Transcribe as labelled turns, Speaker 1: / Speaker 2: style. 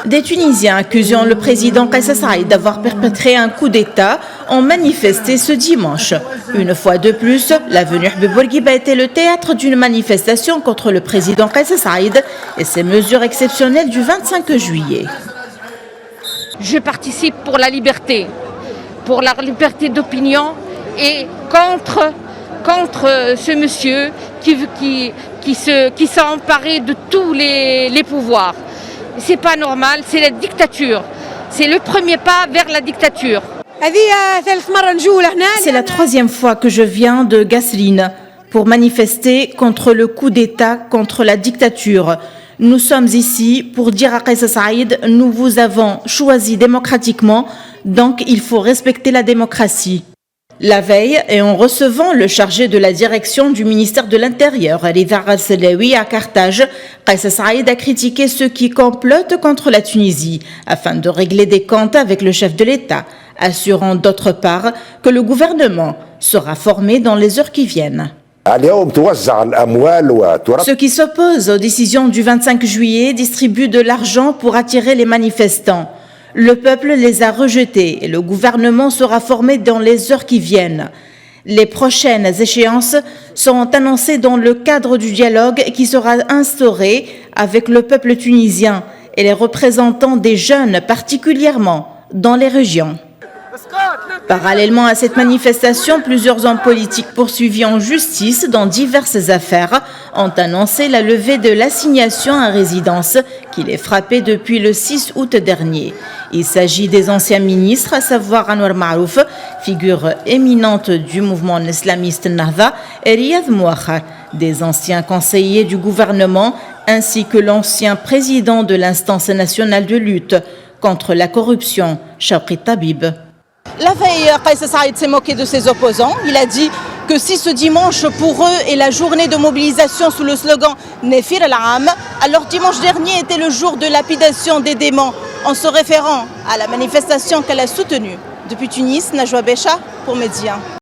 Speaker 1: Des Tunisiens accusant le président Kais Saïed d'avoir perpétré un coup d'État ont manifesté ce dimanche. Une fois de plus, l'avenue Habib Bourguiba a été le théâtre d'une manifestation contre le président Kais Saïed et ses mesures exceptionnelles du 25 juillet.
Speaker 2: Je participe pour la liberté d'opinion et contre ce monsieur qui s'est emparé de tous les pouvoirs. C'est pas normal, c'est la dictature. C'est le premier pas vers la dictature.
Speaker 1: C'est la troisième fois que je viens de Gasserine pour manifester contre le coup d'État, contre la dictature. Nous sommes ici pour dire à Kais Saïed, nous vous avons choisi démocratiquement, donc il faut respecter la démocratie. La veille, et en recevant le chargé de la direction du ministère de l'Intérieur, Rida Ghaselaoui, à Carthage, Kais Saïed a critiqué ceux qui complotent contre la Tunisie afin de régler des comptes avec le chef de l'État, assurant d'autre part que le gouvernement sera formé dans les heures qui viennent. Ceux qui s'opposent aux décisions du 25 juillet distribuent de l'argent pour attirer les manifestants. Le peuple les a rejetés et le gouvernement sera formé dans les heures qui viennent. Les prochaines échéances sont annoncées dans le cadre du dialogue qui sera instauré avec le peuple tunisien et les représentants des jeunes, particulièrement dans les régions. Parallèlement à cette manifestation, plusieurs hommes politiques poursuivis en justice dans diverses affaires ont annoncé la levée de l'assignation à résidence qui les frappait depuis le 6 août dernier. Il s'agit des anciens ministres, à savoir Anwar Marouf, figure éminente du mouvement islamiste Nahda, et Riyad Mouakhar, des anciens conseillers du gouvernement, ainsi que l'ancien président de l'instance nationale de lutte contre la corruption, Chawki Tabib.
Speaker 3: La veille, Kais Saïed s'est moqué de ses opposants. Il a dit que si ce dimanche pour eux est la journée de mobilisation sous le slogan Nefir al-Am, alors dimanche dernier était le jour de lapidation des démons, en se référant à la manifestation qu'elle a soutenue. Depuis Tunis, Najwa Becha pour Média.